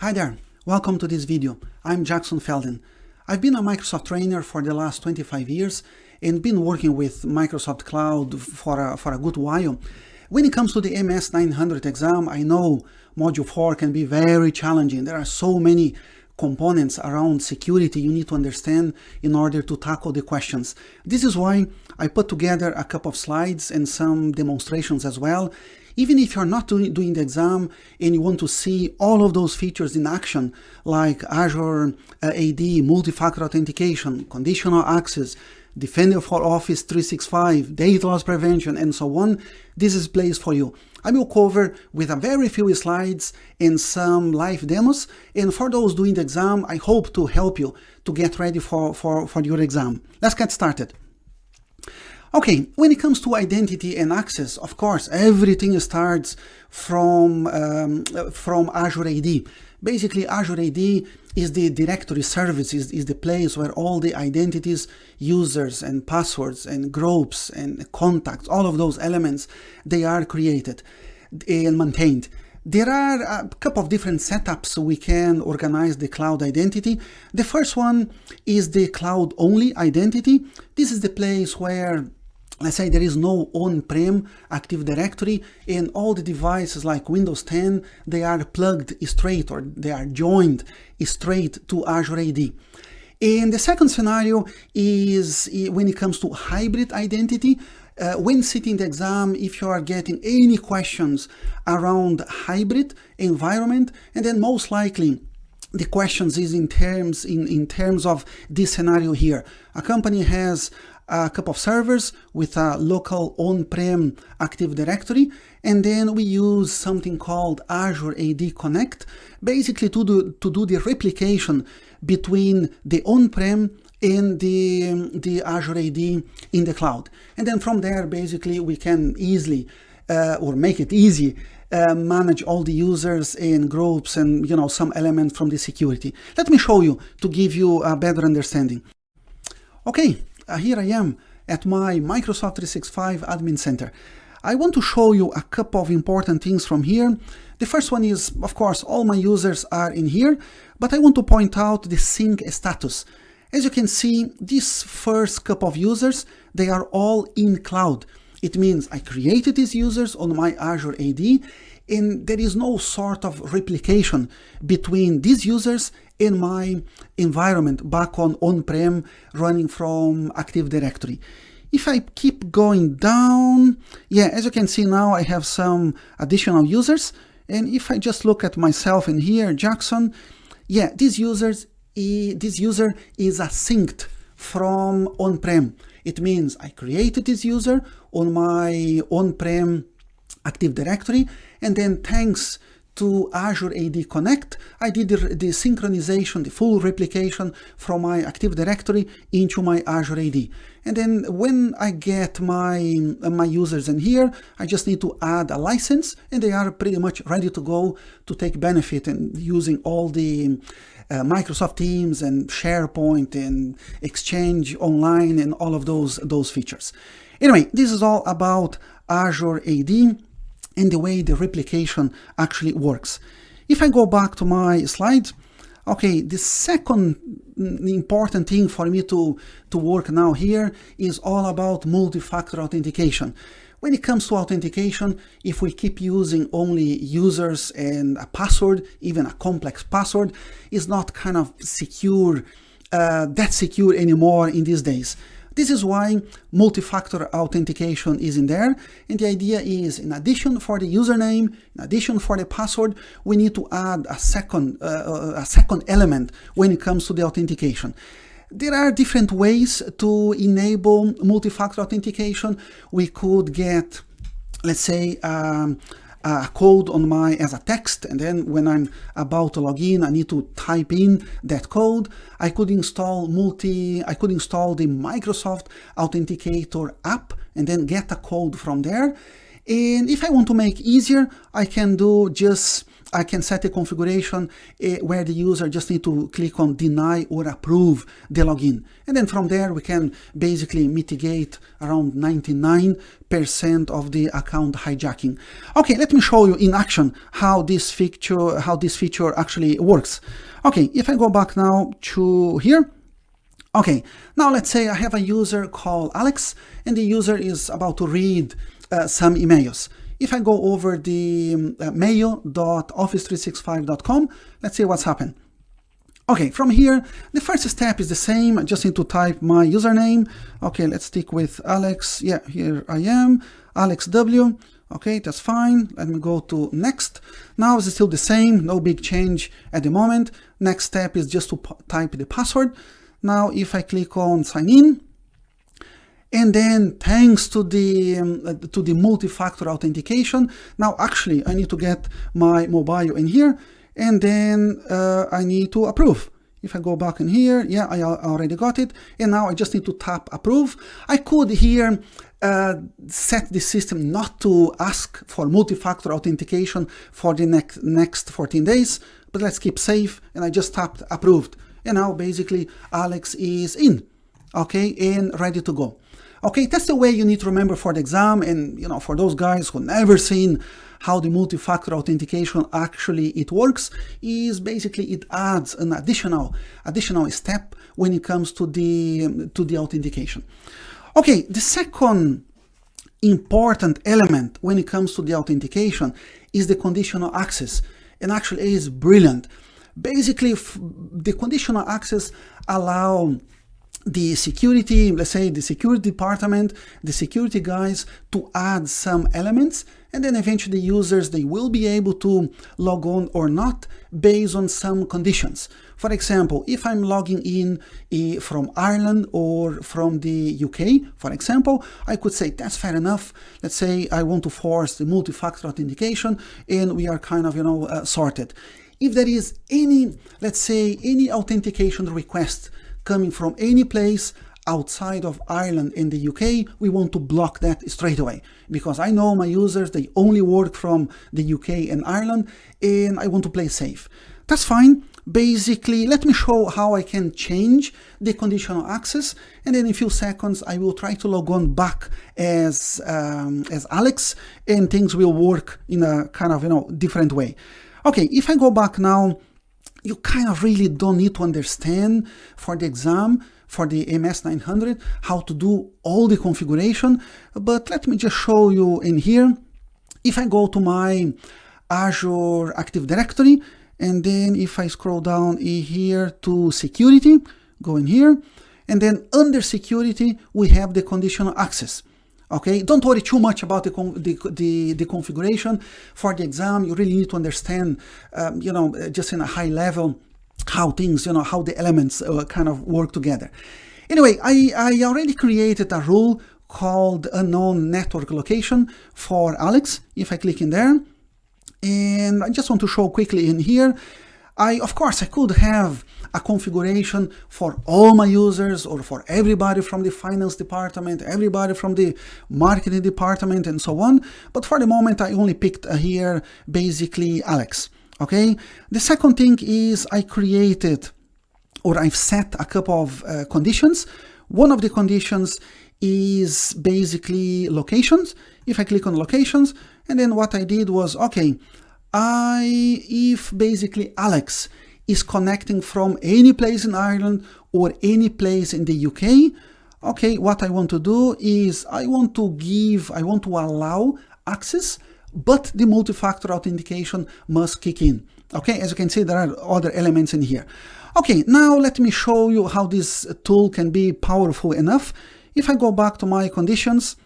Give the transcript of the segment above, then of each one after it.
Hi there, welcome to this video. I'm Jackson Felden. I've been a Microsoft trainer for the last 25 years and been working with Microsoft Cloud for a good while. When it comes to the MS-900 exam, I know Module 4 can be very challenging. There are so many components around security you need to understand in order to tackle the questions. This is why I put together a couple of slides and some demonstrations as well. Even if you're not doing the exam and you want to see all of those features in action, like Azure AD, Multifactor Authentication, Conditional Access, Defender for Office 365, data loss prevention, and so on, this is place for you. I will cover with a very few slides and some live demos, and for those doing the exam, I hope to help you to get ready for your exam. Let's get started. Okay, when it comes to identity and access, of course, everything starts from Azure AD. Basically, Azure AD is the directory service, is the place where all the identities, users and passwords and groups and contacts, all of those elements, they are created and maintained. There are a couple of different setups we can organize the cloud identity. The first one is the cloud-only identity. This is the place where, let's say, there is no on-prem Active Directory and all the devices like Windows 10, they are plugged straight or they are joined straight to Azure AD. And the second scenario is when it comes to hybrid identity. When sitting the exam, if you are getting any questions around hybrid environment, and then most likely the questions is in terms of this scenario here. A company has a couple of servers with a local on-prem Active Directory, and then we use something called Azure AD Connect, basically to do the replication between the on-prem and the Azure AD in the cloud. And then from there, basically, we can easily, or make it easy, manage all the users and groups and, you know, some element from the security. Let me show you to give you a better understanding. Okay. Here I am at my Microsoft 365 Admin Center. I want to show you a couple of important things from here. The first one is, of course, all my users are in here, but I want to point out the sync status. As you can see, these first couple of users, they are all in cloud. It means I created these users on my Azure AD, and there is no sort of replication between these users in my environment back on-prem running from Active Directory. If I keep going down, yeah, as you can see now, I have some additional users. And if I just look at myself in here, Jackson, yeah, this user is asynced from on-prem. It means I created this user on my on-prem Active Directory, and then thanks to Azure AD Connect, I did the synchronization, the full replication from my Active Directory into my Azure AD. And then when I get my users in here, I just need to add a license, and they are pretty much ready to go to take benefit and using all the Microsoft Teams and SharePoint and Exchange Online and all of those features. Anyway, this is all about Azure AD and the way the replication actually works. If I go back to my slide, okay, the second important thing for me to work now here is all about multi-factor authentication. When it comes to authentication, if we keep using only users and a password, even a complex password, is not kind of secure, that secure anymore in these days. This is why multi-factor authentication is in there, and the idea is, in addition for the username, in addition for the password, we need to add a second element when it comes to the authentication. There are different ways to enable multi-factor authentication. We could get, let's say, a code on as a text, and then when I'm about to log in, I need to type in that code. I could install the Microsoft Authenticator app and then get a code from there. And if I want to make easier, I can do just I can set a configuration where the user just need to click on deny or approve the login. And then from there, we can basically mitigate around 99% of the account hijacking. Okay, let me show you in action how this feature actually works. Okay, if I go back now to here. Okay, now let's say I have a user called Alex, and the user is about to read some emails. If I go over the mail.office365.com, let's see what's happened. Okay, from here, the first step is the same. I just need to type my username. Okay, let's stick with Alex. Yeah, here I am, Alex W. Okay, that's fine. Let me go to next. Now it's still the same, no big change at the moment. Next step is just to type the password. Now, if I click on sign in, and then thanks to the multi-factor authentication, now actually I need to get my mobile in here, and then I need to approve. If I go back in here, yeah, I already got it, and now I just need to tap approve. I could here set the system not to ask for multi-factor authentication for the next 14 days, but let's keep safe, and I just tapped approved. And now basically Alex is in, okay, and ready to go. Okay, that's the way you need to remember for the exam, and you know, for those guys who never seen how the multi-factor authentication actually it works, is basically it adds an additional step when it comes to the authentication. Okay, the second important element when it comes to the authentication is the conditional access, and actually it is brilliant. Basically, the conditional access allow the security, let's say the security department, the security guys to add some elements, and then eventually users, they will be able to log on or not based on some conditions. For example, if I'm logging in from Ireland or from the UK, for example, I could say that's fair enough. Let's say I want to force the multi-factor authentication, and we are kind of, sorted. If there is any, let's say, any authentication request coming from any place outside of Ireland and the UK, we want to block that straight away, because I know my users, they only work from the UK and Ireland, and I want to play safe. That's fine. Basically, let me show how I can change the conditional access, and then in a few seconds I will try to log on back as Alex, and things will work in a kind of different way. Okay, if I go back now, you kind of really don't need to understand for the exam, for the MS-900, how to do all the configuration, but let me just show you in here. If I go to my Azure Active Directory, and then if I scroll down here to security, go in here, and then under security, we have the conditional access. Okay, don't worry too much about the configuration for the exam. You really need to understand, just in a high level, how things, how the elements kind of work together. Anyway, I already created a rule called unknown network location for Alex. If I click in there, and I just want to show quickly in here, of course, I could have a configuration for all my users, or for everybody from the finance department, everybody from the marketing department, and so on. But for the moment, I only picked here basically Alex. Okay. The second thing is I created, or I've set a couple of conditions. One of the conditions is basically locations. If I click on locations, and then what I did was, okay, if basically Alex is connecting from any place in Ireland or any place in the UK, okay, what I want to do is I want to allow access, but the multi-factor authentication must kick in. Okay, as you can see, there are other elements in here. Okay, now let me show you how this tool can be powerful enough. If I go back to my conditions,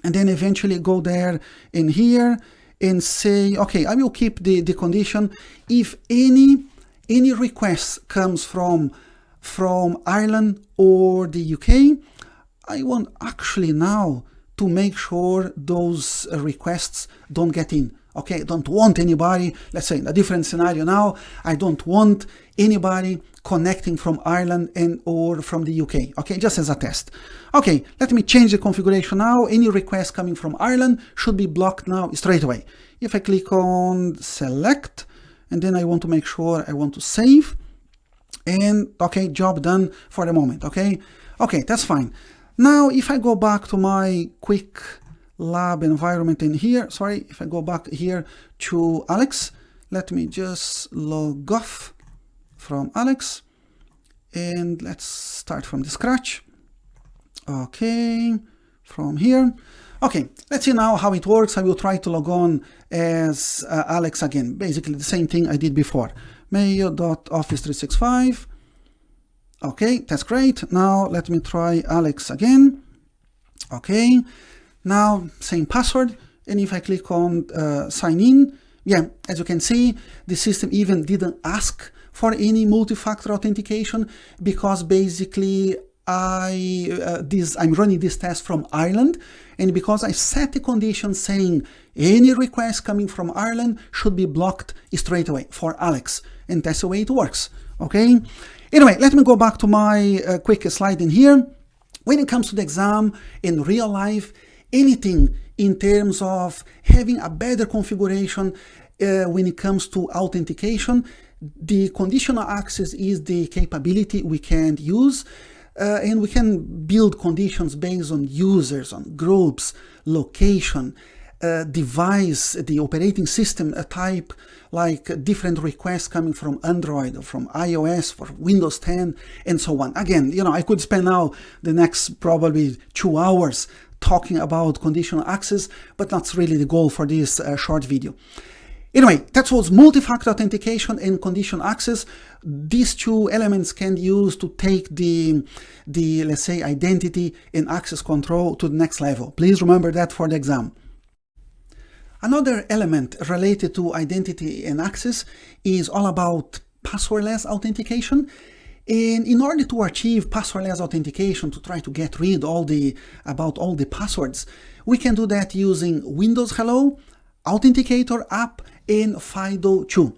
and then eventually go there in here and say, okay, I will keep the condition. If any request comes from Ireland or the UK, I want actually now to make sure those requests don't get in. Okay, I don't want anybody, let's say in a different scenario now, I don't want anybody connecting from Ireland or from the UK, okay, just as a test. Okay, let me change the configuration now. Any request coming from Ireland should be blocked now straight away. If I click on select, and then I want to make sure I want to save, and okay, job done for the moment. Okay, that's fine. Now if I go back to my quick lab environment in here, sorry, if I go back here to Alex, let me just log off from Alex, and let's start from the scratch. Okay, from here. Okay, let's see now how it works. I will try to log on as Alex again. Basically the same thing I did before. mayo.office365. Okay, that's great. Now let me try Alex again. Okay, now same password. And if I click on sign in, yeah, as you can see, the system even didn't ask for any multi-factor authentication, because basically I'm running this test from Ireland, and because I set the condition saying any request coming from Ireland should be blocked straight away for Alex, and that's the way it works. Okay, anyway, let me go back to my quick slide in here. When it comes to the exam in real life, anything in terms of having a better configuration when it comes to authentication, the conditional access is the capability we can use. And we can build conditions based on users, on groups, location, device, the operating system type, like different requests coming from Android or from iOS for Windows 10 and so on. Again, you know, I could spend now the next probably 2 hours talking about conditional access, but that's really the goal for this short video. Anyway, that was multi-factor authentication and conditional access. These two elements can be used to take the let's say identity and access control to the next level. Please remember that for the exam. Another element related to identity and access is all about passwordless authentication. And in order to achieve passwordless authentication, to try to get rid about all the passwords, we can do that using Windows Hello, Authenticator app, and FIDO2.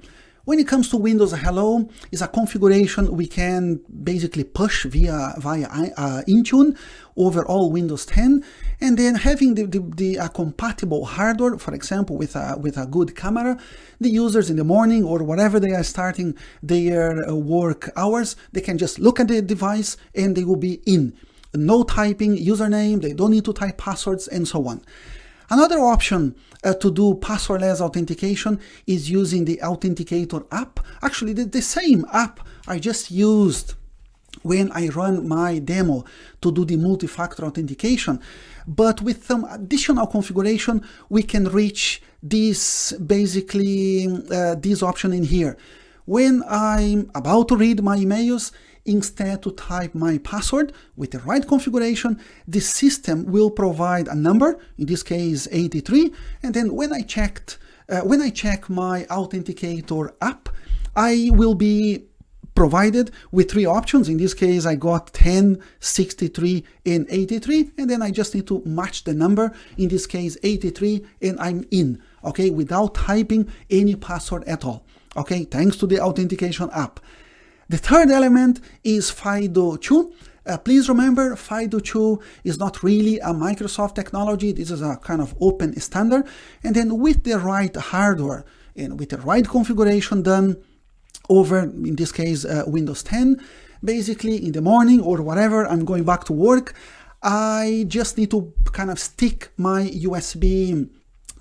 When it comes to Windows Hello, is a configuration we can basically push via Intune over all Windows 10, and then having the compatible hardware, for example, with a good camera, the users in the morning or whatever they are starting their work hours, they can just look at the device and they will be in. No typing username, they don't need to type passwords and so on. Another option to do passwordless authentication is using the Authenticator app. Actually, the same app I just used when I run my demo to do the multi-factor authentication, but with some additional configuration, we can reach this basically this option in here. When I'm about to read my emails, instead to type my password with the right configuration, the system will provide a number, in this case 83, and then when I check my Authenticator app, I will be provided with 3 options. In this case, I got 10, 63, and 83, and then I just need to match the number, in this case 83, and I'm in, okay, without typing any password at all, okay, thanks to the authentication app. The third element is FIDO2. Please remember, FIDO2 is not really a Microsoft technology. This is a kind of open standard. And then with the right hardware and with the right configuration done over, in this case, Windows 10, basically in the morning or whatever, I'm going back to work, I just need to kind of stick my USB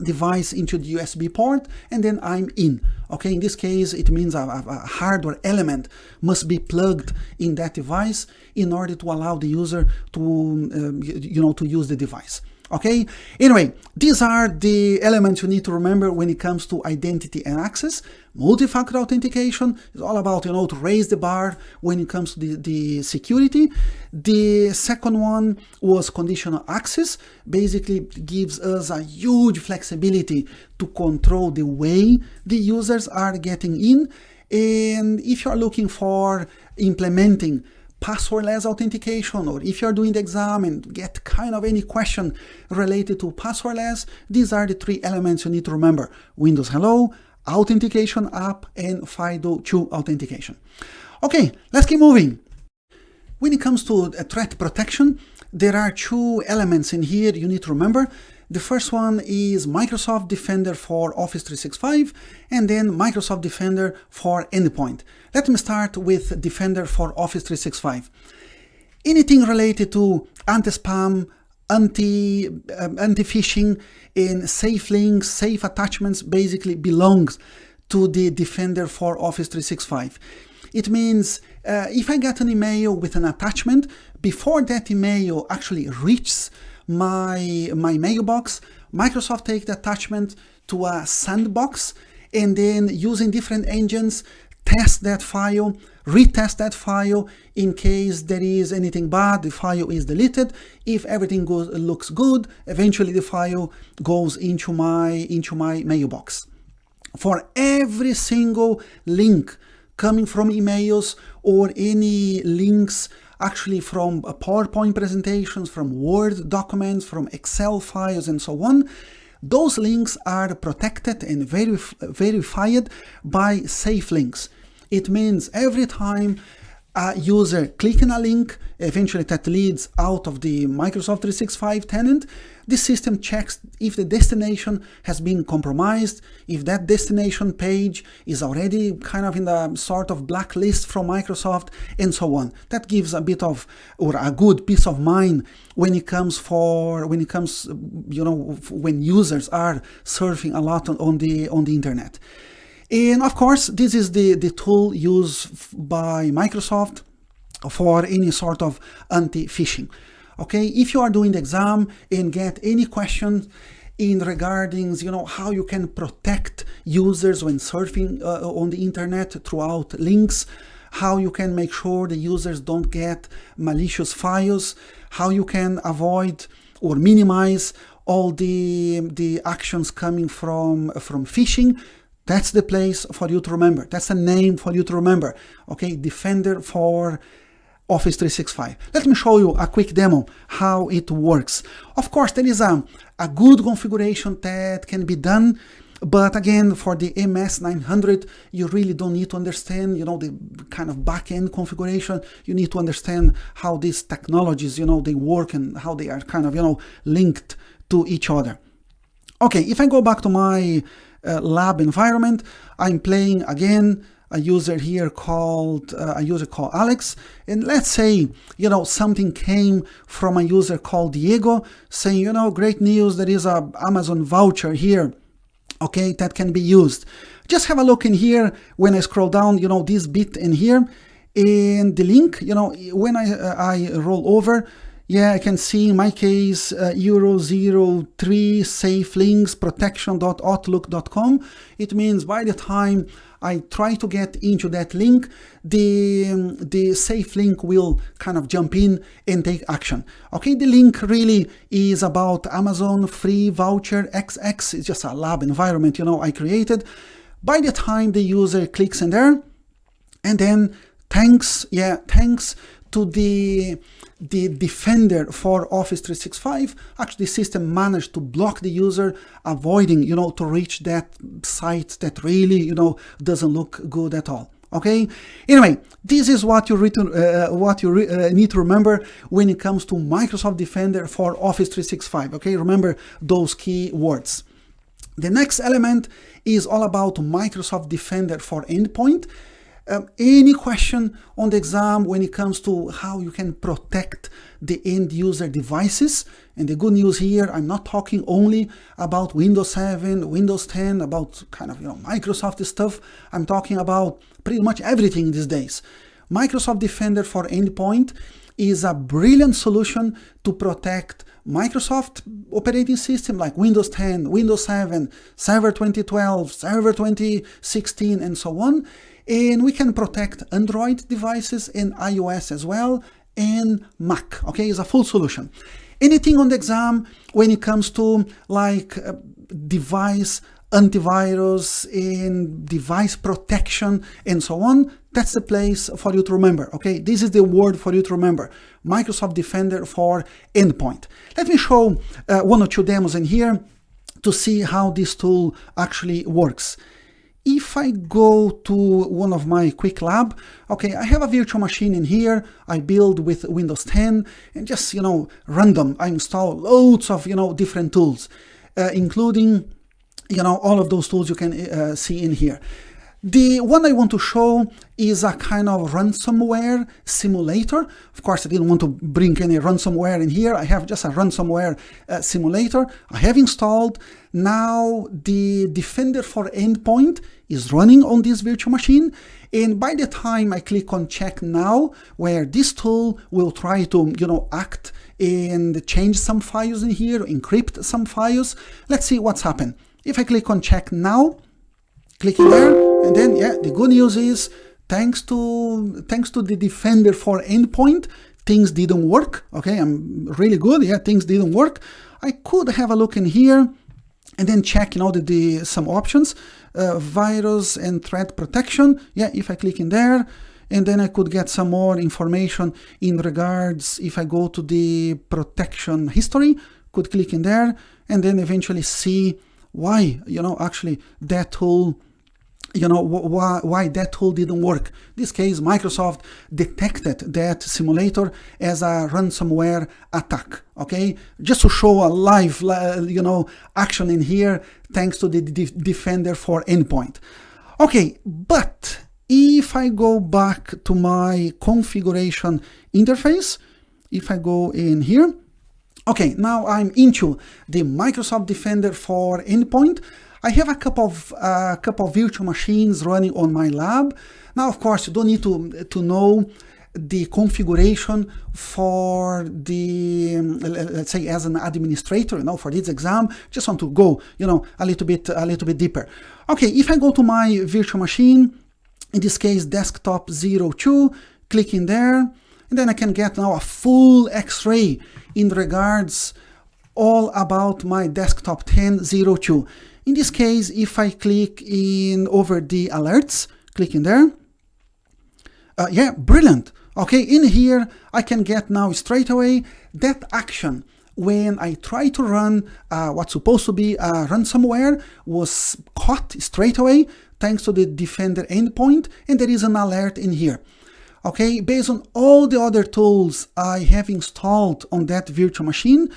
device into the USB port, and then I'm in. Okay, in this case, it means a hardware element must be plugged in that device in order to allow the user to, to use the device. Okay, anyway, these are the elements you need to remember when it comes to identity and access. Multi-factor authentication is all about, to raise the bar when it comes to the security. The second one was conditional access. Basically, gives us a huge flexibility to control the way the users are getting in. And if you're looking for implementing passwordless authentication, or if you're doing the exam and get kind of any question related to passwordless, these are the 3 elements you need to remember: Windows Hello, Authentication app, and FIDO2 authentication. Okay, let's keep moving. When it comes to threat protection, there are 2 elements in here you need to remember. The first one is Microsoft Defender for Office 365, and then Microsoft Defender for Endpoint. Let me start with Defender for Office 365. Anything related to anti-spam, anti-phishing, and safe links, safe attachments basically belongs to the Defender for Office 365. It means if I get an email with an attachment, before that email actually reaches my mailbox, Microsoft takes the attachment to a sandbox and then using different engines, test that file, retest that file. In case there is anything bad, the file is deleted. If everything looks good, eventually the file goes into my mailbox. For every single link coming from emails or any links actually from PowerPoint presentations, from Word documents, from Excel files, and so on, those links are protected and verified by safe links. It means every time a user clicks on a link, eventually that leads out of the Microsoft 365 tenant, the system checks if the destination has been compromised, if that destination page is already kind of in the sort of blacklist from Microsoft, and so on. That gives a bit of, or a good peace of mind when when users are surfing a lot on the internet. And of course, this is the tool used by Microsoft for any sort of anti-phishing. Okay, if you are doing the exam and get any questions in regarding, how you can protect users when surfing on the internet throughout links, how you can make sure the users don't get malicious files, how you can avoid or minimize all the actions coming from phishing, that's the place for you to remember. That's a name for you to remember. Okay, Defender for Office 365. Let me show you a quick demo how it works. Of course, there is a good configuration that can be done, but again, for the MS-900, you really don't need to understand, the kind of back-end configuration. You need to understand how these technologies, they work and how they are kind of, linked to each other. Okay, if I go back to my lab environment, I'm playing again a user here called Alex, and let's say something came from a user called Diego saying, great news, there is a Amazon voucher here, okay, that can be used. Just have a look in here. When I scroll down, this bit in here, and the link, when I roll over, yeah, I can see in my case Euro03 safe links protection.outlook.com. It means by the time I try to get into that link, the safe link will kind of jump in and take action. Okay, the link really is about Amazon free voucher XX. It's just a lab environment, I created. By the time the user clicks in there, and then thanks to the Defender for Office 365, actually the system managed to block the user, avoiding, to reach that site that really, doesn't look good at all. Okay. Anyway, this is what you need to remember when it comes to Microsoft Defender for Office 365. Okay. Remember those key words. The next element is all about Microsoft Defender for Endpoint. Any question on the exam when it comes to how you can protect the end user devices? And the good news here, I'm not talking only about Windows 7, Windows 10, about kind of Microsoft stuff. I'm talking about pretty much everything these days. Microsoft Defender for Endpoint is a brilliant solution to protect Microsoft operating system like Windows 10, Windows 7, Server 2012, Server 2016, and so on. And we can protect Android devices and iOS as well, and Mac. Okay, it's a full solution. Anything on the exam when it comes to like device antivirus and device protection and so on, that's the place for you to remember. Okay, this is the word for you to remember. Microsoft Defender for Endpoint. Let me show one or two demos in here to see how this tool actually works. if I go to one of my quick lab, okay, I have a virtual machine in here. I build with Windows 10 and just, random. I install loads of, different tools, including, all of those tools you can see in here. The one I want to show is a kind of ransomware simulator. Of course, I didn't want to bring any ransomware in here. I have just a ransomware simulator I have installed. Now the Defender for Endpoint is running on this virtual machine. And by the time I click on Check Now, where this tool will try to, act and change some files in here, encrypt some files, let's see what's happened. If I click on Check Now, clicking there, and then, the good news is, thanks to the Defender for Endpoint, things didn't work. Okay, I'm really good. Yeah, things didn't work. I could have a look in here and then check, some options, virus and threat protection. Yeah, if I click in there, and then I could get some more information in regards, if I go to the protection history, could click in there, and then eventually see why, actually that tool, why that tool didn't work. In this case, Microsoft detected that simulator as a ransomware attack. Okay, just to show a live, action in here, thanks to the Defender for Endpoint. Okay, but if I go back to my configuration interface, if I go in here, okay, now I'm into the Microsoft Defender for Endpoint. I have a couple of virtual machines running on my lab. Now, of course, you don't need to know the configuration for the, let's say, as an administrator, for this exam. Just want to go, a little bit deeper. Okay, if I go to my virtual machine, in this case, desktop 02, click in there, and then I can get now a full X-ray in regards all about my desktop 10.02. In this case, if I click in over the alerts, click in there. Brilliant. Okay, in here, I can get now straight away that action when I try to run what's supposed to be a ransomware was caught straight away thanks to the Defender Endpoint, and there is an alert in here. Okay, based on all the other tools I have installed on that virtual machine,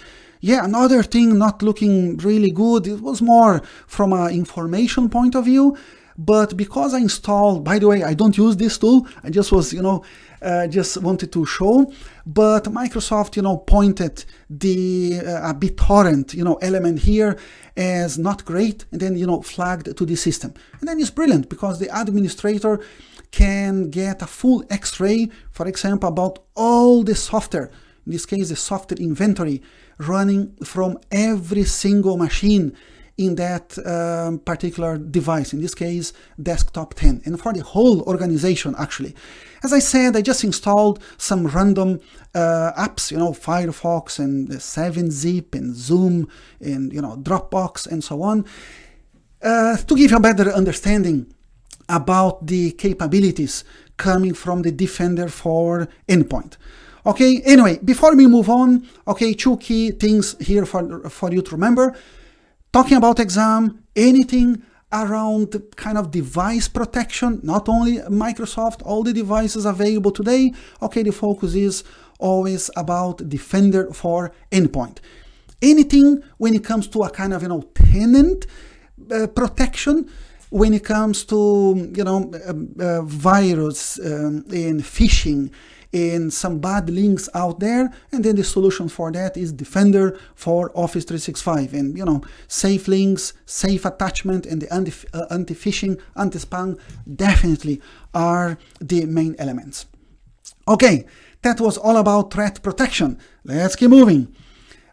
another thing not looking really good, it was more from an information point of view, but because I installed, by the way, I don't use this tool, I just was, just wanted to show, but Microsoft, pointed the a BitTorrent, element here as not great, and then, flagged to the system. And then it's brilliant because the administrator can get a full X-ray, for example, about all the software, in this case, the software inventory, running from every single machine in that particular device, in this case, desktop 10, and for the whole organization, actually. As I said, I just installed some random apps, Firefox and 7-Zip and Zoom and, Dropbox and so on, to give you a better understanding about the capabilities coming from the Defender for Endpoint. Okay, anyway, before we move on, okay, two key things here for you to remember. Talking about exam, anything around kind of device protection, not only Microsoft, all the devices available today, okay, the focus is always about Defender for Endpoint. Anything when it comes to a kind of, tenant protection, when it comes to, virus and phishing, and some bad links out there, and then the solution for that is Defender for Office 365, and safe links, safe attachment, and the anti-phishing, anti-spam definitely are the main elements. Okay, that was all about threat protection. Let's keep moving.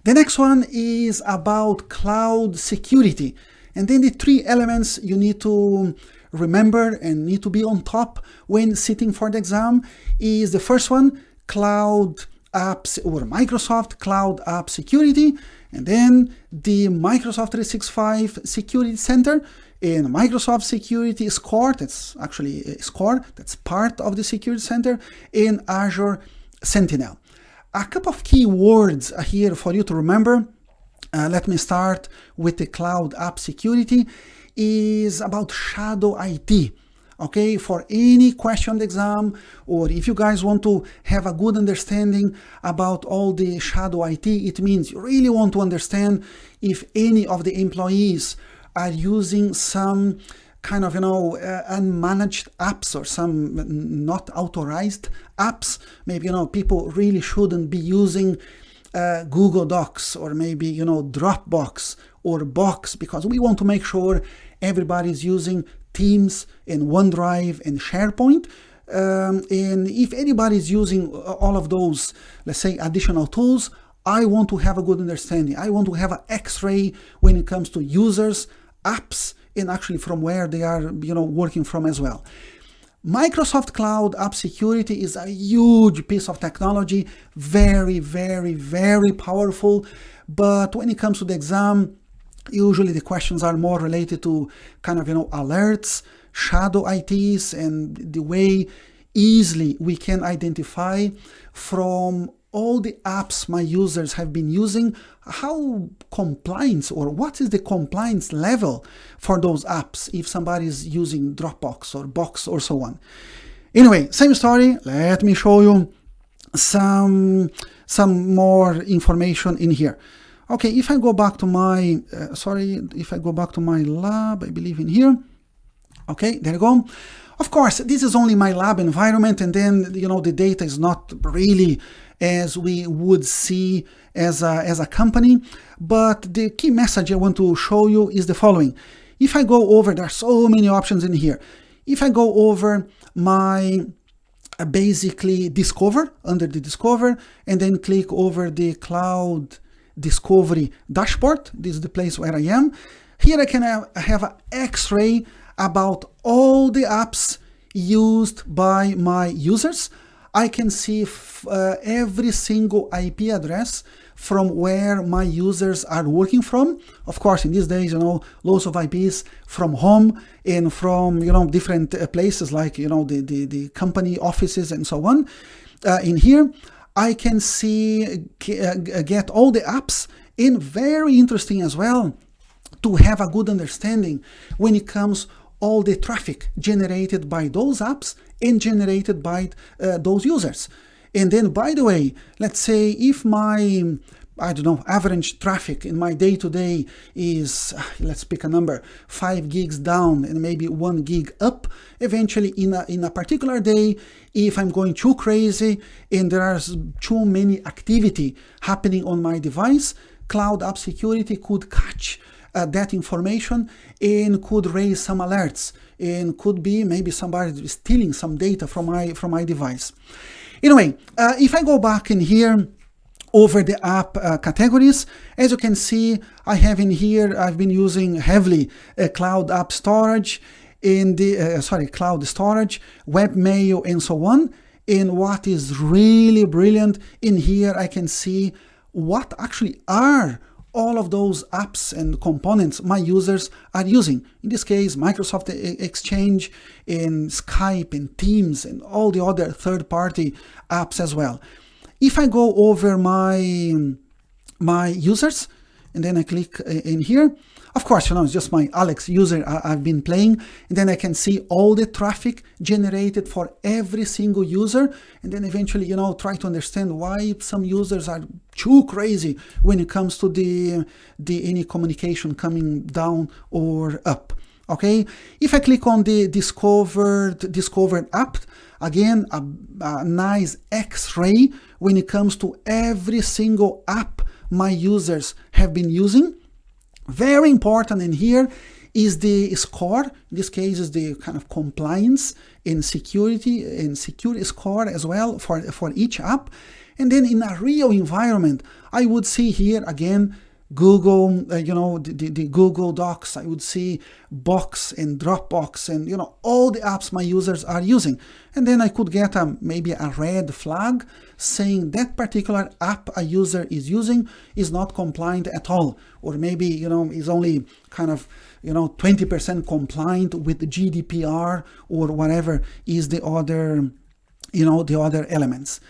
The next one is about cloud security, and then the three elements you need to remember and need to be on top when sitting for the exam is the first one, cloud apps or Microsoft Cloud App Security, and then the Microsoft 365 Security Center and Microsoft Security Score, that's actually a Score, that's part of the Security Center, and Azure Sentinel. A couple of key words here for you to remember. Let me start with the Cloud App Security. is about shadow IT. Okay, for any question exam, or if you guys want to have a good understanding about all the shadow IT, it means you really want to understand if any of the employees are using some kind of, unmanaged apps or some not authorized apps. Maybe, people really shouldn't be using Google Docs or maybe, Dropbox or Box, because we want to make sure everybody's using Teams and OneDrive and SharePoint. And if anybody's using all of those, let's say, additional tools, I want to have a good understanding. I want to have an X-ray when it comes to users, apps, and actually from where they are, working from as well. Microsoft Cloud App Security is a huge piece of technology, very, very, very powerful. But when it comes to the exam, usually the questions are more related to kind of, alerts, shadow ITs, and the way easily we can identify from all the apps my users have been using, how compliance, or what is the compliance level for those apps if somebody is using Dropbox or Box or so on. Anyway, same story. Let me show you some more information in here. Okay, if I go back to my, if I go back to my lab, I believe in here. Okay, there you go. Of course, this is only my lab environment, and then, the data is not really as we would see as a company. But the key message I want to show you is the following. If I go over, there are so many options in here. If I go over my basically Discover, under the Discover, and then click over the Cloud Discovery dashboard, this is the place where I am. Here I can have an X-ray about all the apps used by my users. I can see every single IP address from where my users are working from. Of course, in these days, lots of IPs from home and from, different places like, the company offices and so on. In here, I can see, get all the apps, and very interesting as well to have a good understanding when it comes all the traffic generated by those apps and generated by those users. And then, by the way, let's say if my, average traffic in my day-to-day is, let's pick a number, 5 gigs down and maybe 1 gig up, eventually in a particular day, if I'm going too crazy and there is too many activity happening on my device, Cloud App Security could catch that information and could raise some alerts, and could be maybe somebody stealing some data from my device. Anyway, if I go back in here over the app categories, as you can see, I have in here, I've been using heavily Cloud App Storage, in the Cloud Storage, Webmail, and so on. And what is really brilliant in here, I can see what actually are all of those apps and components my users are using. In this case, Microsoft Exchange and Skype and Teams and all the other third-party apps as well. If I go over my users, and then I click in here, of course, it's just my Alex user I've been playing, and then I can see all the traffic generated for every single user, and then eventually, try to understand why some users are too crazy when it comes to the any communication coming down or up. Okay, if I click on the discovered app, again, a nice X-ray when it comes to every single app my users have been using. Very important in here is the score. In this case is the kind of compliance and security score as well for each app. And then in a real environment, I would see here again Google, the Google Docs. I would see Box and Dropbox and, all the apps my users are using. And then I could get maybe a red flag saying that particular app a user is using is not compliant at all. Or maybe, is only kind of, 20% compliant with the GDPR or whatever is the other, the other elements.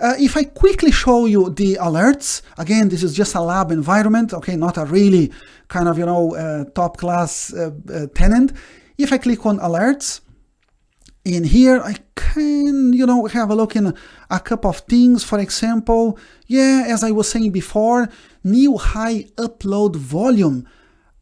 If I quickly show you the alerts, again, this is just a lab environment, okay, not a really kind of, top class tenant. If I click on alerts, in here, I can, have a look in a couple of things. For example, yeah, as I was saying before, new high upload volume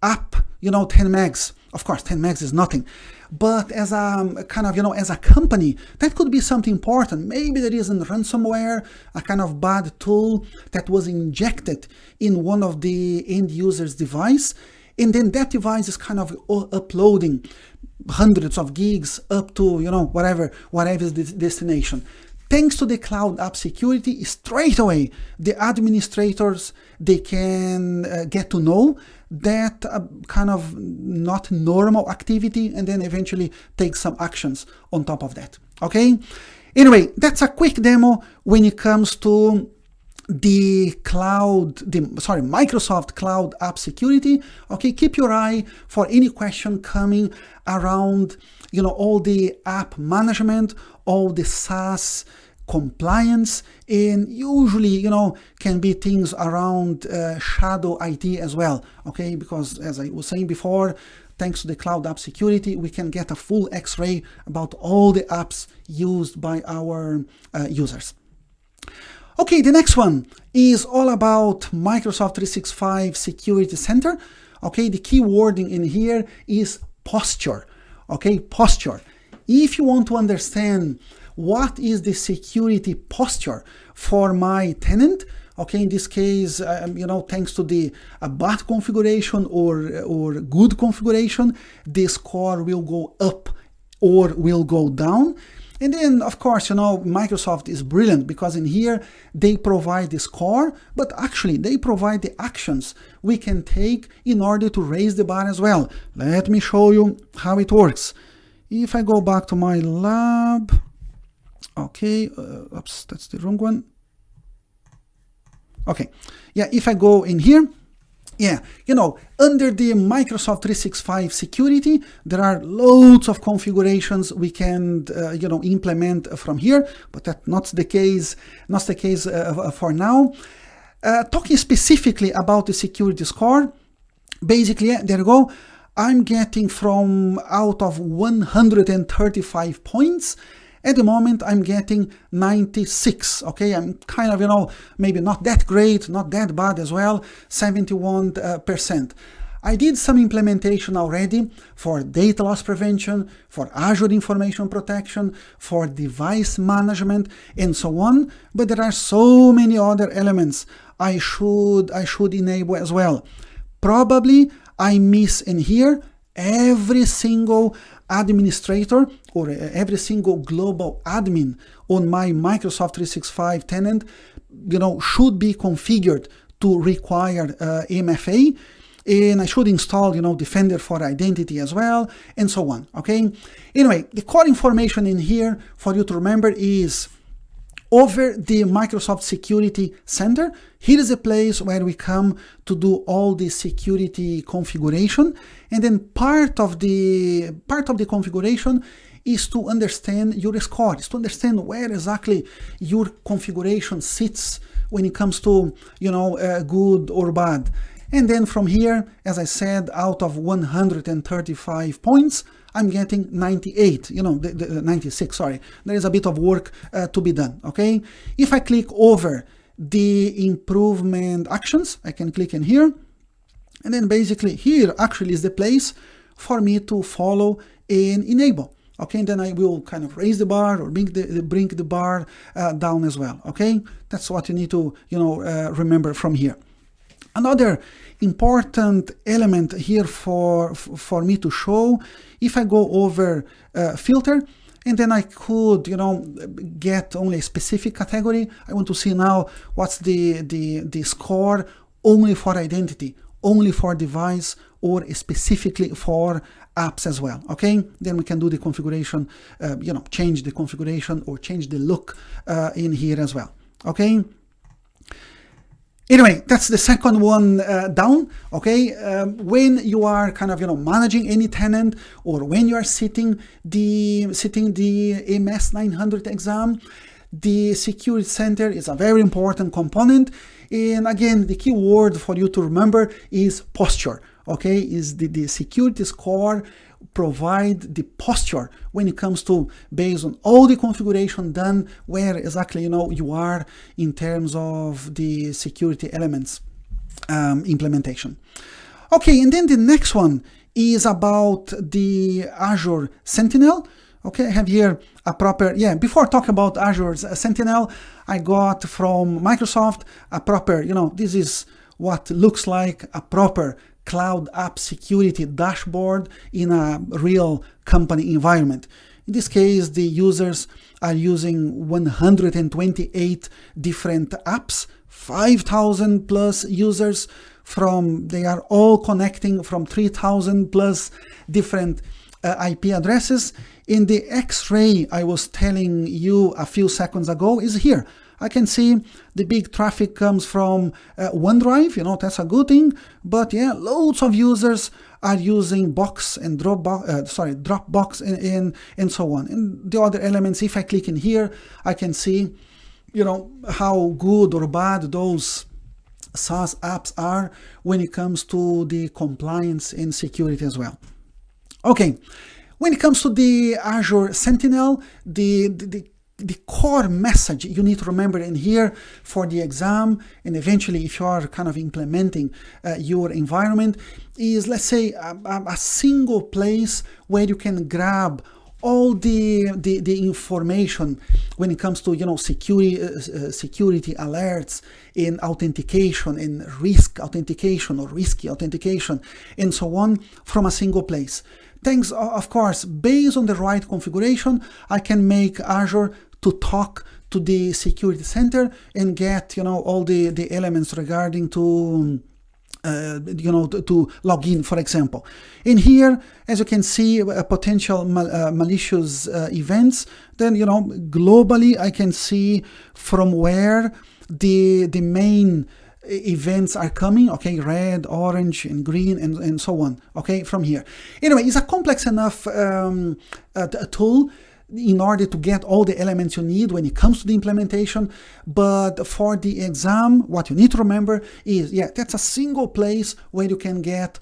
up, 10 megs. Of course, 10 megs is nothing. But as a kind of, as a company, that could be something important. Maybe there is a ransomware, a kind of bad tool that was injected in one of the end user's device. And then that device is kind of uploading hundreds of gigs up to, whatever is the destination. Thanks to the cloud app security, straight away, the administrators, they can get to know that kind of not normal activity and then eventually take some actions on top of that, okay? Anyway, that's a quick demo when it comes to the Microsoft Cloud App Security. Okay, keep your eye for any question coming around, all the app management, all the SaaS compliance, and usually, can be things around shadow IT as well. Okay, because as I was saying before, thanks to the Cloud App Security, we can get a full X-ray about all the apps used by our users. Okay, the next one is all about Microsoft 365 Security Center. Okay, the key wording in here is posture. Okay, posture. If you want to understand what is the security posture for my tenant, okay, in this case, thanks to the bad configuration or good configuration, the score will go up or will go down. And then, of course, Microsoft is brilliant because in here they provide the score, but actually they provide the actions we can take in order to raise the bar as well. Let me show you how it works. If I go back to my lab, okay, oops, that's the wrong one. Okay, yeah, if I go in here, yeah, under the Microsoft 365 security, there are loads of configurations we can, implement from here, but that's not the case for now. Talking specifically about the security score, basically, yeah, there you go. I'm getting from out of 135 points. At the moment, I'm getting 96, okay? I'm kind of, maybe not that great, not that bad as well, 71%. I did some implementation already for data loss prevention, for Azure information protection, for device management, and so on, but there are so many other elements I should enable as well. Probably I miss in here every single administrator or every single global admin on my Microsoft 365 tenant, should be configured to require MFA, and I should install, Defender for Identity as well, and so on, okay? Anyway, the core information in here for you to remember is over the Microsoft Security Center. Here is a place where we come to do all the security configuration, and then part of the configuration is to understand your score, is to understand where exactly your configuration sits when it comes to, good or bad. And then from here, as I said, out of 135 points, I'm getting 98, 96, sorry. There is a bit of work to be done, okay? If I click over the improvement actions, I can click in here, and then basically here actually is the place for me to follow and enable. Okay, and then I will kind of raise the bar or bring the bar down as well, okay? That's what you need to, remember from here. Another important element here for me to show, if I go over filter, and then I could, get only a specific category. I want to see now what's the score only for identity, only for device, or specifically for apps as well, okay? Then we can do the configuration, change the configuration or change the look in here as well, okay? Anyway, that's the second one down, okay? When you are kind of, managing any tenant, or when you are sitting the MS-900 exam, the security center is a very important component. And again, the key word for you to remember is posture. Okay, is the security score provide the posture when it comes to, based on all the configuration done, where exactly you are in terms of the security elements implementation. Okay, and then the next one is about the Azure Sentinel. Okay, I have here a proper, before talking about Azure Sentinel, I got from Microsoft a proper, this is what looks like a proper cloud app security dashboard in a real company environment. In this case, the users are using 128 different apps, 5,000 plus users they are all connecting from 3,000 plus different IP addresses. In the X-ray I was telling you a few seconds ago is here. I can see the big traffic comes from OneDrive, that's a good thing, but loads of users are using Box and Dropbox and so on. And the other elements, if I click in here, I can see, how good or bad those SaaS apps are when it comes to the compliance and security as well. Okay, when it comes to the Azure Sentinel, the core message you need to remember in here for the exam, and eventually if you are kind of implementing your environment, is, let's say, a single place where you can grab all the information when it comes to security alerts in authentication, in risk authentication or risky authentication, and so on, from a single place. Thanks, of course, based on the right configuration, I can make Azure to talk to the security center and get all the elements regarding to to log in, for example. In here, as you can see, potential malicious events. Then globally I can see from where the main events are coming. Okay, red, orange, and green, and so on. Okay, from here. Anyway, it's a complex enough tool in order to get all the elements you need when it comes to the implementation. But for the exam, what you need to remember is, that's a single place where you can get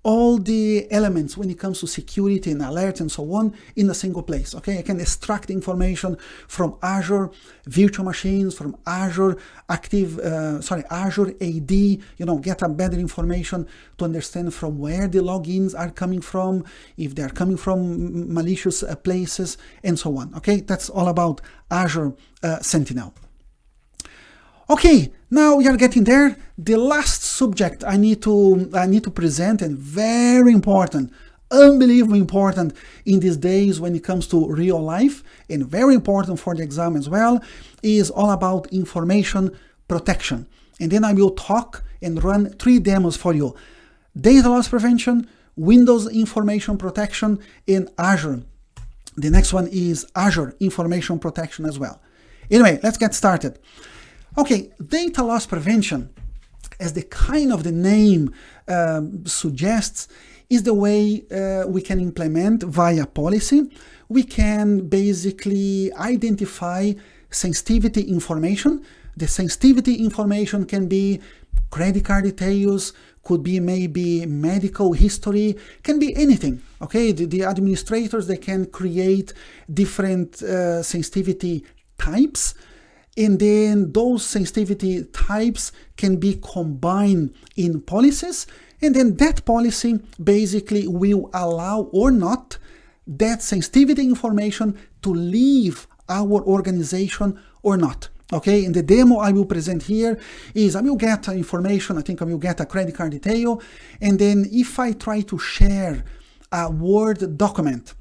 all the elements when it comes to security and alerts and so on in a single place. Okay, I can extract information from Azure virtual machines, from Azure Azure AD, get a better information to understand from where the logins are coming from, if they're coming from malicious places, and so on. Okay, that's all about Azure Sentinel. Okay, now we are getting there. The last subject I need to present, and very important, unbelievably important in these days when it comes to real life, and very important for the exam as well, is all about information protection. And then I will talk and run 3 demos for you: data loss prevention, Windows information protection, and Azure. The next one is Azure information protection as well. Anyway, let's get started. Okay, data loss prevention, as the kind of the name suggests, is the way we can implement via policy. We can basically identify sensitivity information. The sensitivity information can be credit card details, could be maybe medical history, can be anything. Okay, the administrators, they can create different sensitivity types, and then those sensitivity types can be combined in policies, and then that policy basically will allow or not that sensitivity information to leave our organization or not. Okay, in the demo I will present here is I will get information, I think I will get a credit card detail, and then if I try to share a Word document,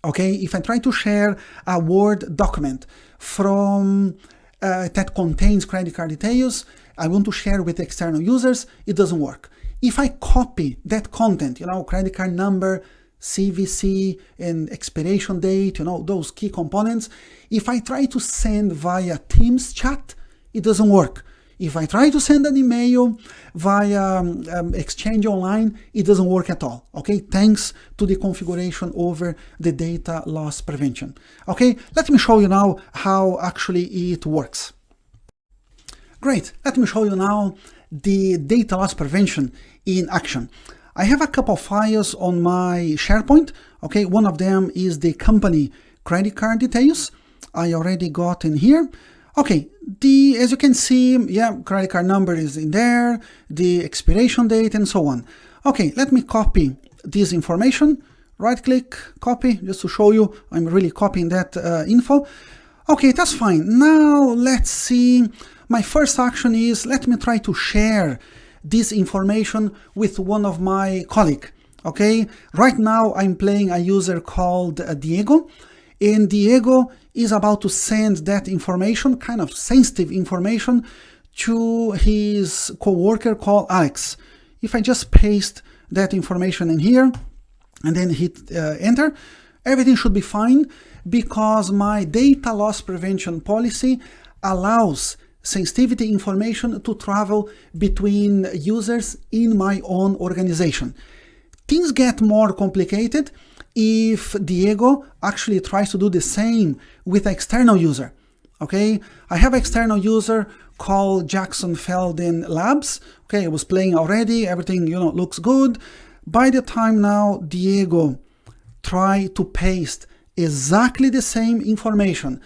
okay, if I try to share a Word document from that contains credit card details, I want to share with external users, it doesn't work. If I copy that content, credit card number, CVC, and expiration date, those key components, if I try to send via Teams chat, it doesn't work. If I try to send an email via Exchange Online, it doesn't work at all, okay? Thanks to the configuration over the data loss prevention. Okay, let me show you now how actually it works. Great, let me show you now the data loss prevention in action. I have a couple of files on my SharePoint, okay? One of them is the company credit card details. I already got in here. Okay, as you can see, yeah, credit card number is in there, the expiration date and so on. Okay, let me copy this information, right click, copy, just to show you I'm really copying that info. Okay, that's fine. Now let's see, my first action is, let me try to share this information with one of my colleagues. Okay, right now I'm playing a user called Diego, and Diego is about to send that information, kind of sensitive information, to his coworker called Alex. If I just paste that information in here and then hit enter, everything should be fine, because my data loss prevention policy allows sensitivity information to travel between users in my own organization. Things get more complicated if Diego actually tries to do the same with an external user. Okay, I have an external user called Jackson Felden Labs. Okay, I was playing already, everything looks good. By the time now Diego try to paste exactly the same information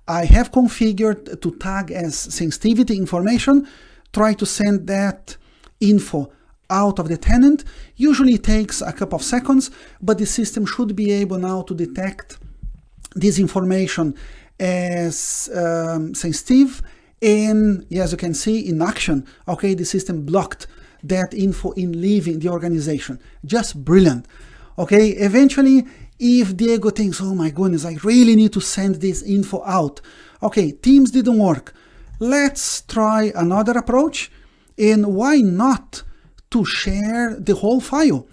I have configured to tag as sensitivity information, try to send that info out of the tenant. Usually it takes a couple of seconds, but the system should be able now to detect this information as sensitive, and as you can see in action, okay, the system blocked that info in leaving the organization. Just brilliant. Okay, eventually, if Diego thinks, oh my goodness, I really need to send this info out. Okay, Teams didn't work. Let's try another approach, and why not to share the whole file?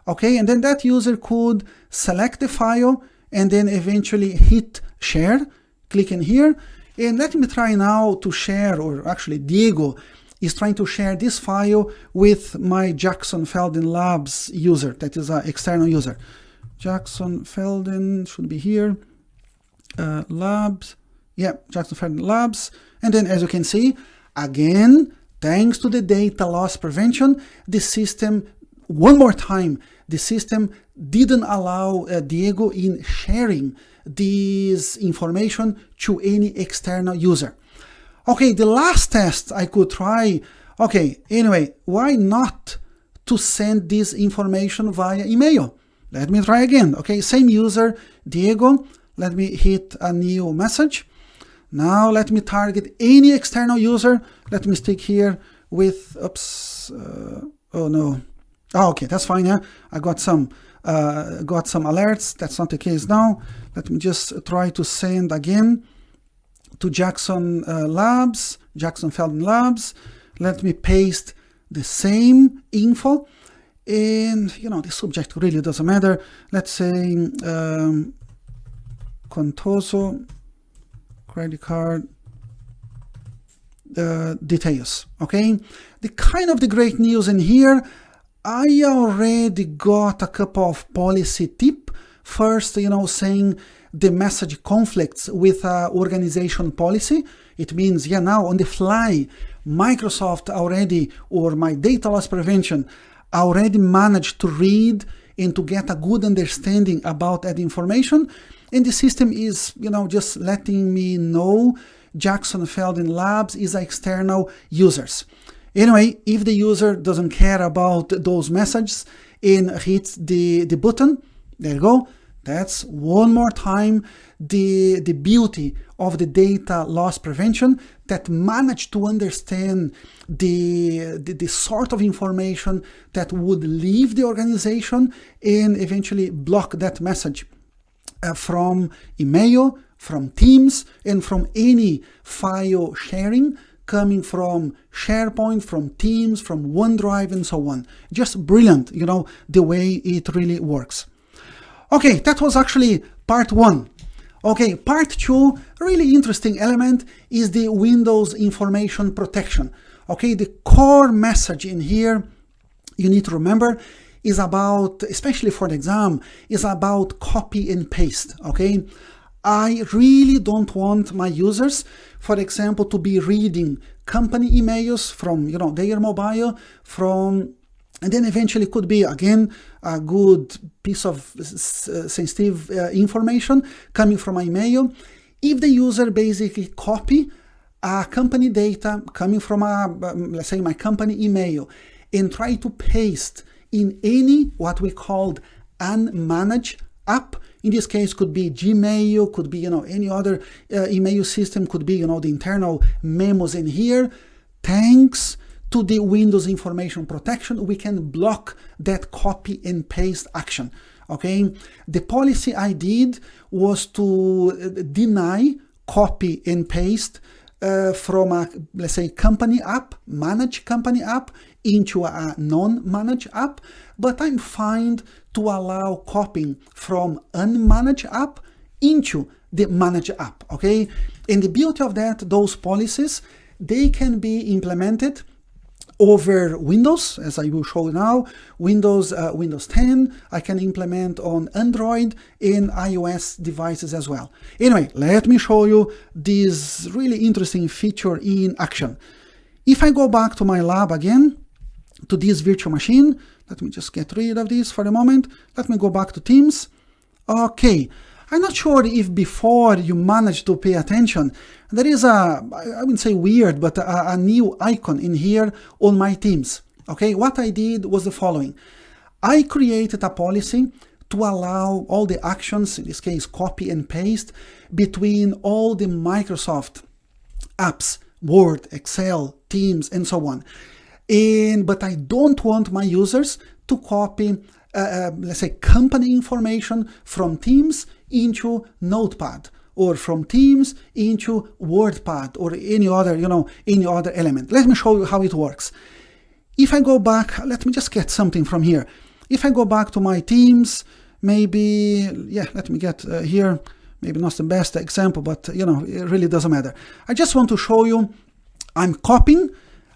Okay, and then that user could select the file and then eventually hit share, click in here, and let me try now to share, or actually Diego is trying to share this file with my Jackson Felden Labs user, that is an external user. Jackson Felden should be here, Labs, yeah, Jackson Felden Labs, and then as you can see, again, thanks to the data loss prevention, the system, one more time, the system didn't allow Diego in sharing this information to any external user. Okay, the last test I could try, okay, anyway, why not to send this information via email? Let me try again. Okay, same user, Diego, let me hit a new message. Now let me target any external user. Let me stick here with, oops, oh no. Oh, okay, that's fine, yeah. I got some alerts. That's not the case now. Let me just try to send again to Jackson Labs, Jackson Felden Labs. Let me paste the same info. And, the subject really doesn't matter. Let's say Contoso credit card details, okay? The great news in here, I already got a couple of policy tip. First, saying the message conflicts with organization policy. It means, yeah, now on the fly, Microsoft already, or my data loss prevention, already managed to read and to get a good understanding about that information. And the system is, just letting me know Jackson Felden Labs is external users. Anyway, if the user doesn't care about those messages and hits the button, there you go. That's one more time the beauty of the data loss prevention, that managed to understand the sort of information that would leave the organization and eventually block that message from email, from Teams, and from any file sharing coming from SharePoint, from Teams, from OneDrive, and so on. Just brilliant, the way it really works. Okay, that was actually part one Okay, part two, really interesting element is the Windows information protection. Okay, the core message in here, you need to remember, is about, especially for the exam, is about copy and paste. Okay, I really don't want my users, for example, to be reading company emails from their mobile, and then eventually could be again a good piece of sensitive information coming from my email. If the user basically copy company data coming from let's say my company email and try to paste in any what we called unmanaged app, in this case could be Gmail, could be any other email system, could be the internal memos in here, thanks to the Windows information protection, we can block that copy and paste action. Okay, the policy I did was to deny copy and paste from a, let's say, company app, managed company app, into a non-managed app, but I'm fine to allow copying from unmanaged app into the managed app. Okay, and the beauty of that, those policies, they can be implemented over Windows, as I will show now, Windows 10, I can implement on Android and iOS devices as well. Anyway, let me show you this really interesting feature in action. If I go back to my lab again, to this virtual machine, let me just get rid of this for a moment. Let me go back to Teams. Okay, I'm not sure if before you managed to pay attention, there is I wouldn't say weird, but a new icon in here on my Teams. Okay, what I did was the following. I created a policy to allow all the actions, in this case copy and paste, between all the Microsoft apps, Word, Excel, Teams, and so on. But I don't want my users to copy, let's say, company information from Teams into Notepad, or from Teams into WordPad, or any other element. Let me show you how it works. If I go back, let me just get something from here. If I go back to my Teams, maybe, let me get here, maybe not the best example, but it really doesn't matter. I just want to show you, I'm copying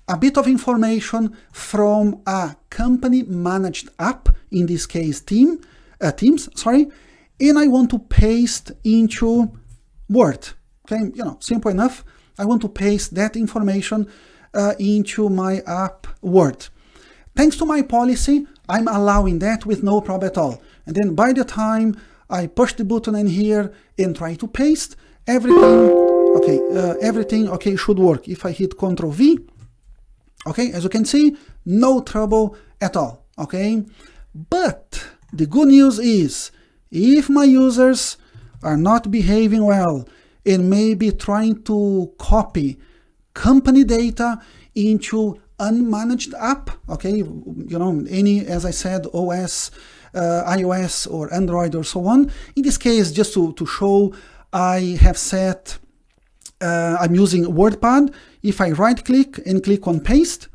a bit of information from a company managed app, in this case Teams, and I want to paste into Word. Okay, simple enough. I want to paste that information into my app Word. Thanks to my policy, I'm allowing that with no problem at all. And then by the time I push the button in here and try to paste, everything should work. If I hit Ctrl V, okay, as you can see, no trouble at all. Okay, but the good news is, if my users are not behaving well and maybe trying to copy company data into unmanaged app, okay, any, as I said, OS, iOS or Android or so on. In this case, just to show, I have set, I'm using WordPad. If I right click and click on paste,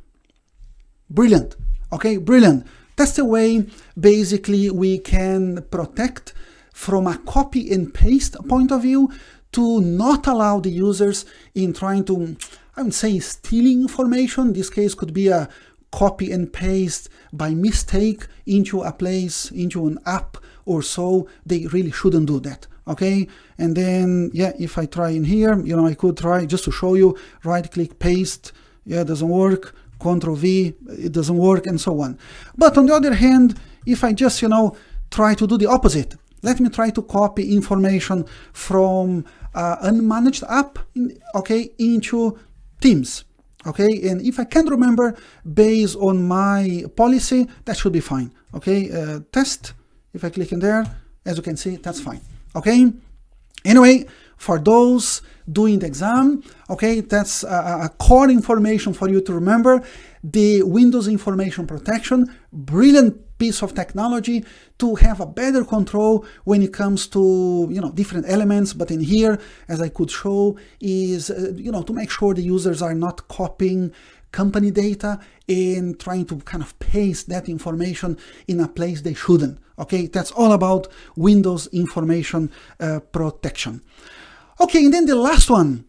brilliant, okay, brilliant. That's the way basically we can protect from a copy and paste point of view, to not allow the users in trying to, I would say, stealing information. This case could be a copy and paste by mistake into a place, into an app or so. They really shouldn't do that. Okay, and then if I try in here, I could try just to show you, right click, paste, it doesn't work, Ctrl V, it doesn't work, and so on. But on the other hand, if I just try to do the opposite, let me try to copy information from unmanaged app, into Teams. Okay, and if I can't remember based on my policy, that should be fine. Okay, test, if I click in there, as you can see, that's fine. Okay, anyway, for those doing the exam, okay, that's a core information for you to remember. The Windows information protection, brilliant piece of technology to have a better control when it comes to different elements. But in here, as I could show, is to make sure the users are not copying company data and trying to kind of paste that information in a place they shouldn't. Okay, that's all about Windows information protection. Okay, and then the last one,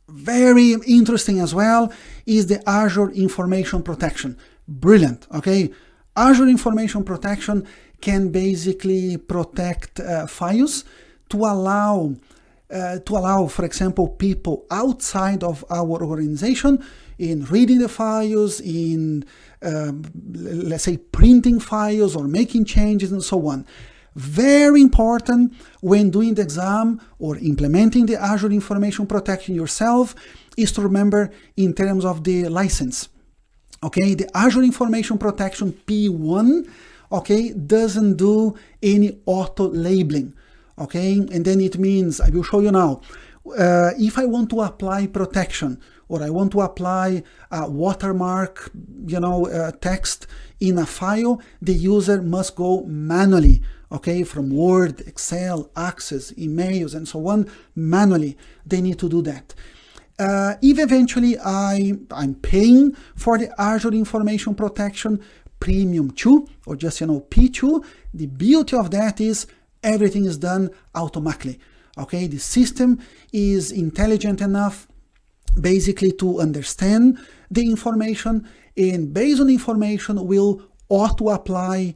very interesting as well, is the Azure Information Protection. Brilliant, okay? Azure Information Protection can basically protect files to allow, for example, people outside of our organization in reading the files, in, let's say, printing files or making changes and so on. Very important when doing the exam or implementing the Azure Information Protection yourself is to remember in terms of the license. Okay, the Azure Information Protection P1, okay, doesn't do any auto labeling. Okay, and then it means, I will show you now, if I want to apply protection or I want to apply a watermark, text in a file, the user must go manually, okay, from Word, Excel, Access, emails, and so on, manually, they need to do that. If eventually I'm paying for the Azure Information Protection Premium 2, or just, P2, the beauty of that is everything is done automatically. Okay, the system is intelligent enough basically to understand the information, and based on information will auto apply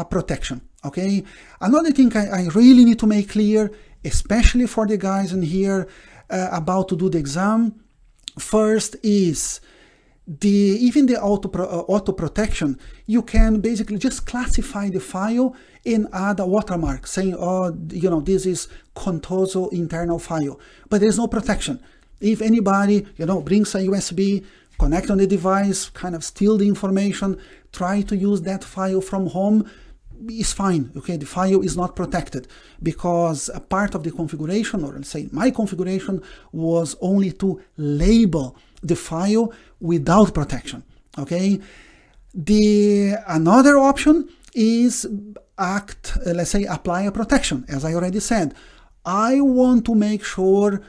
protection. Okay, another thing I really need to make clear, especially for the guys in here about to do the exam, first is even the auto protection, you can basically just classify the file and add a watermark saying, oh, this is Contoso internal file, but there's no protection. If anybody, brings a USB, connect on the device, kind of steal the information, try to use that file from home, is fine. Okay, the file is not protected because a part of the configuration, or let's say my configuration, was only to label the file without protection. Okay, another option is apply a protection. As I already said, I want to make sure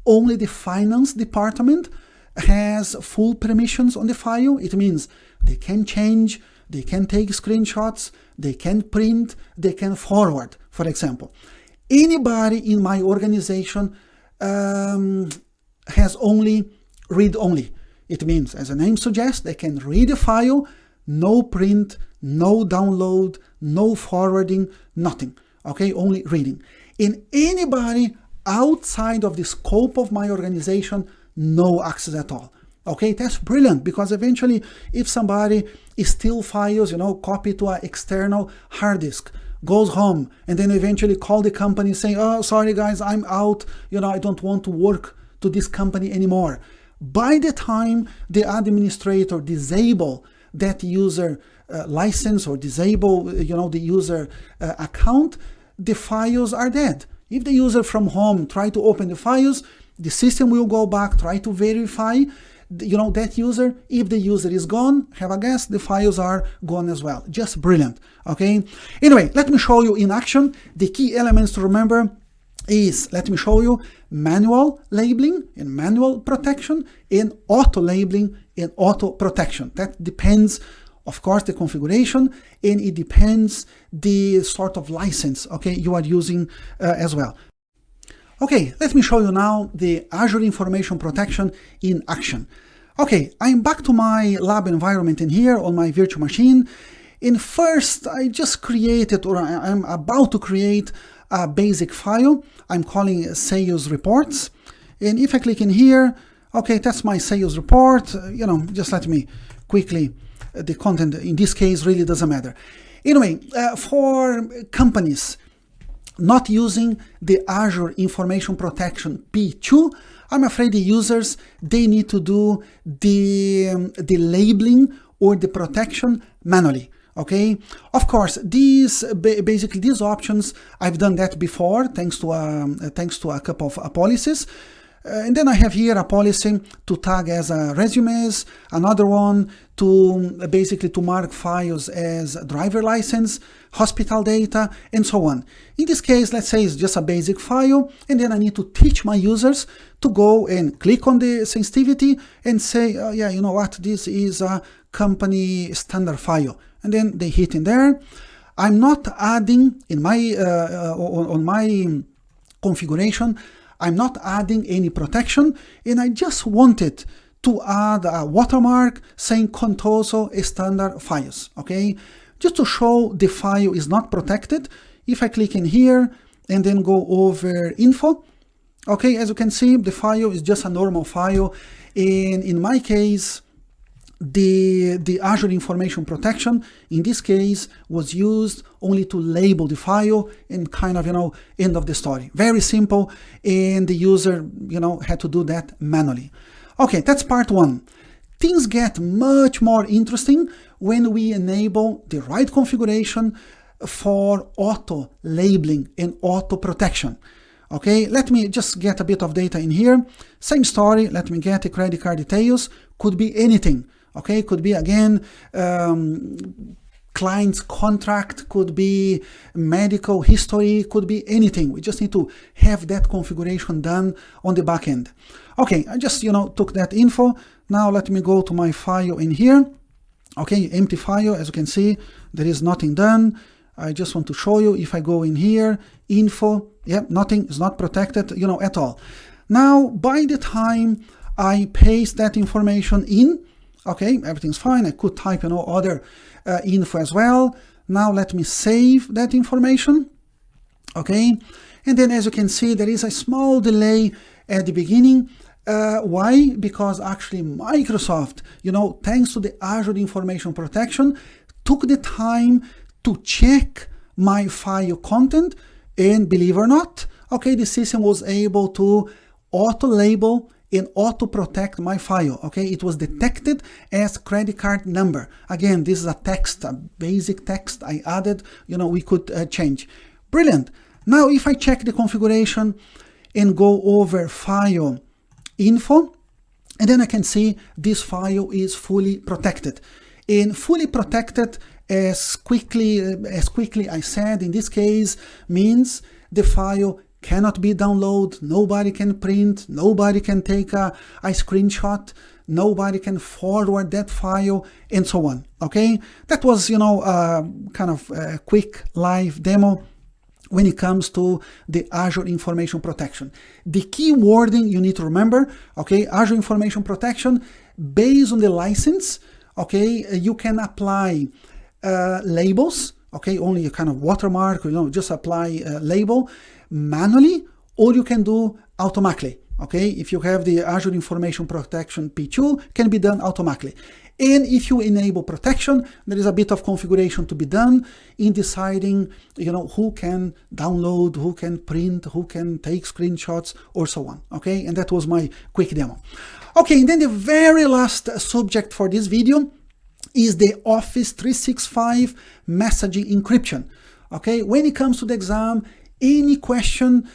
only the finance department has full permissions on the file. It means they can change, they can take screenshots, they can print, they can forward, for example. Anybody in my organization has only read-only. It means, as the name suggests, they can read the file, no print, no download, no forwarding, nothing. Okay, only reading. And anybody outside of the scope of my organization, no access at all. Okay, that's brilliant, because eventually if somebody steals files, copy to an external hard disk, goes home, and then eventually call the company saying, oh, sorry guys, I'm out, I don't want to work to this company anymore. By the time the administrator disable that user license or disable, the user account, the files are dead. If the user from home try to open the files, the system will go back, try to verify, that user. If the user is gone, have a guess, the files are gone as well. Just brilliant. Okay. Anyway, let me show you in action. The key elements to remember is, let me show you manual labeling and manual protection, and auto labeling and auto protection. That depends, of course, the configuration, and it depends the sort of license, okay, you are using as well. Okay, let me show you now the Azure Information Protection in action. Okay, I'm back to my lab environment in here on my virtual machine. And first, I just created, or I'm about to create, a basic file. I'm calling sales reports. And if I click in here, okay, that's my sales report. Just let me quickly, the content in this case really doesn't matter. Anyway, for companies not using the Azure Information Protection P2, I'm afraid the users, they need to do the labeling or the protection manually. Okay, of course, basically these options, I've done that before, thanks to a couple of policies. And then I have here a policy to tag as resumes, another one to basically to mark files as driver license, hospital data, and so on. In this case, let's say it's just a basic file, and then I need to teach my users to go and click on the sensitivity and say, oh, yeah, you know what, this is a company standard file. And then they hit in there. I'm not adding in my on my configuration, I'm not adding any protection, and I just wanted to add a watermark saying Contoso standard files, okay? Just to show the file is not protected. If I click in here and then go over info, okay, as you can see, the file is just a normal file, and in my case, the Azure Information Protection, in this case, was used only to label the file and kind of, end of the story. Very simple, and the user, had to do that manually. Okay, that's part one. Things get much more interesting when we enable the right configuration for auto labeling and auto protection. Okay, let me just get a bit of data in here. Same story, let me get the credit card details, could be anything. Okay, could be again client's contract, could be medical history, could be anything. We just need to have that configuration done on the back end. Okay, I just took that info. Now let me go to my file in here. Okay, empty file. As you can see, there is nothing done. I just want to show you, if I go in here, info, yeah, nothing is not protected, at all. Now, by the time I paste that information in, okay, everything's fine. I could type, other info as well. Now let me save that information. Okay, and then as you can see, there is a small delay at the beginning. Why? Because actually Microsoft, thanks to the Azure Information Protection, took the time to check my file content, and believe it or not, okay, the system was able to auto-label and auto-protect my file, okay? It was detected as credit card number. Again, this is a text, a basic text I added, we could change. Brilliant. Now, if I check the configuration and go over file info, and then I can see this file is fully protected. And fully protected, as quickly I said, in this case, means the file cannot be downloaded, nobody can print, nobody can take a screenshot, nobody can forward that file, and so on, okay? That was, kind of a quick live demo when it comes to the Azure Information Protection. The key wording you need to remember, okay, Azure Information Protection, based on the license, okay, you can apply labels, okay, only a kind of watermark, just apply a label manually, or you can do automatically, okay? If you have the Azure Information Protection P2, can be done automatically. And if you enable protection, there is a bit of configuration to be done in deciding, who can download, who can print, who can take screenshots, or so on, okay? And that was my quick demo. Okay, and then the very last subject for this video is the Office 365 messaging encryption, okay? When it comes to the exam, any question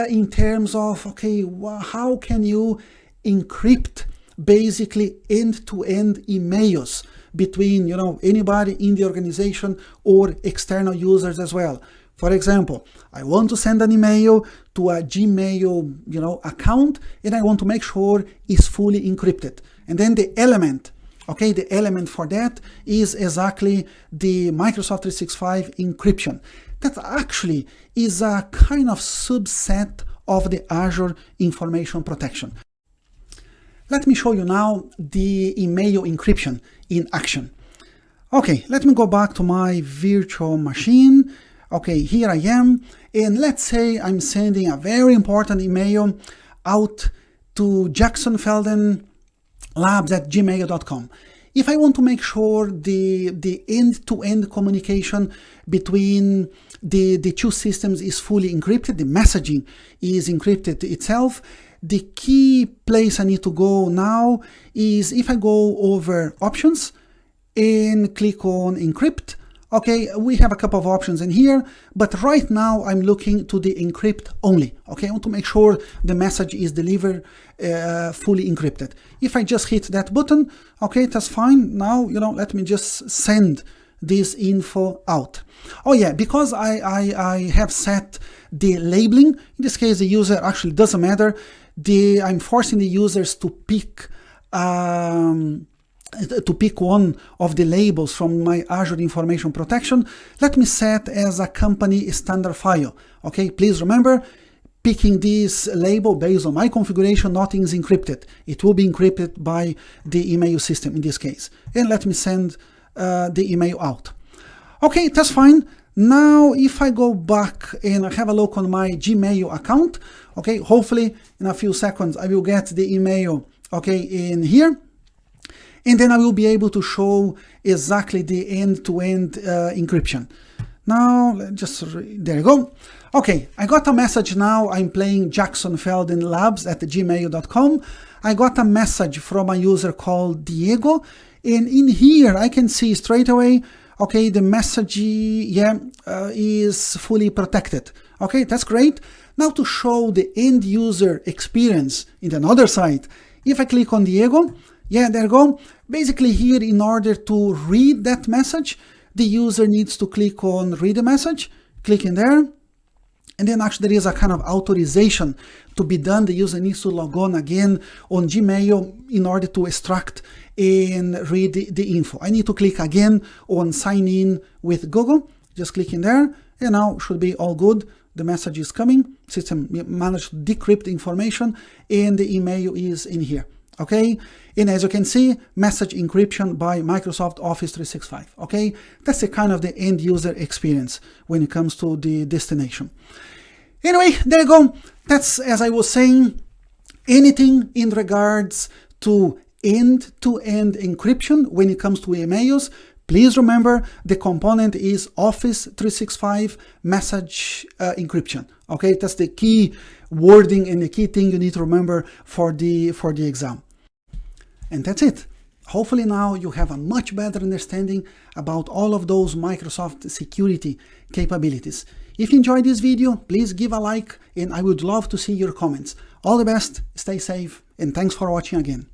in terms of, okay, how can you encrypt basically end-to-end emails between, anybody in the organization or external users as well. For example, I want to send an email to a Gmail, account, and I want to make sure it's fully encrypted. And then the element, okay, the element for that is exactly the Microsoft 365 encryption. That actually is a kind of subset of the Azure Information Protection. Let me show you now the email encryption in action. Okay, let me go back to my virtual machine. Okay, here I am, and let's say I'm sending a very important email out to jacksonfeldenlabs@gmail.com. If I want to make sure the end-to-end communication between the two systems is fully encrypted, the messaging is encrypted itself, the key place I need to go now is if I go over options and click on encrypt, okay, we have a couple of options in here, but right now I'm looking to the encrypt only. Okay, I want to make sure the message is delivered fully encrypted. If I just hit that button, okay, that's fine. Now, let me just send this info out. Oh yeah, because I have set the labeling, in this case the user actually doesn't matter. I'm forcing the users to pick one of the labels from my Azure Information Protection. Let me set as a company standard file. Okay, please remember, picking this label based on my configuration, nothing is encrypted. It will be encrypted by the email system in this case. And let me send the email out. Okay, that's fine. Now, if I go back and have a look on my Gmail account, okay, hopefully in a few seconds I will get the email, okay, in here. And then I will be able to show exactly the end-to-end encryption. Now, there you go. Okay, I got a message now. I'm playing Jackson Felden Labs at gmail.com. I got a message from a user called Diego. And in here, I can see straight away, okay, the message, is fully protected. Okay, that's great. Now to show the end user experience in another site, if I click on Diego, yeah, there you go. Basically here, in order to read that message, the user needs to click on read the message, click in there, and then actually there is a kind of authorization to be done. The user needs to log on again on Gmail in order to extract and read the info. I need to click again on sign in with Google, just click in there, and now should be all good. The message is coming, system managed to decrypt the information, and the email is in here. Okay, and as you can see, message encryption by Microsoft Office 365. Okay, that's the kind of the end user experience when it comes to the destination. Anyway, there you go. That's, as I was saying, anything in regards to end-to-end encryption when it comes to emails. Please remember, the component is Office 365 message encryption. Okay, that's the key wording and the key thing you need to remember for the exam. And that's it. Hopefully now you have a much better understanding about all of those Microsoft security capabilities. If you enjoyed this video, please give a like, and I would love to see your comments. All the best, stay safe, and thanks for watching again.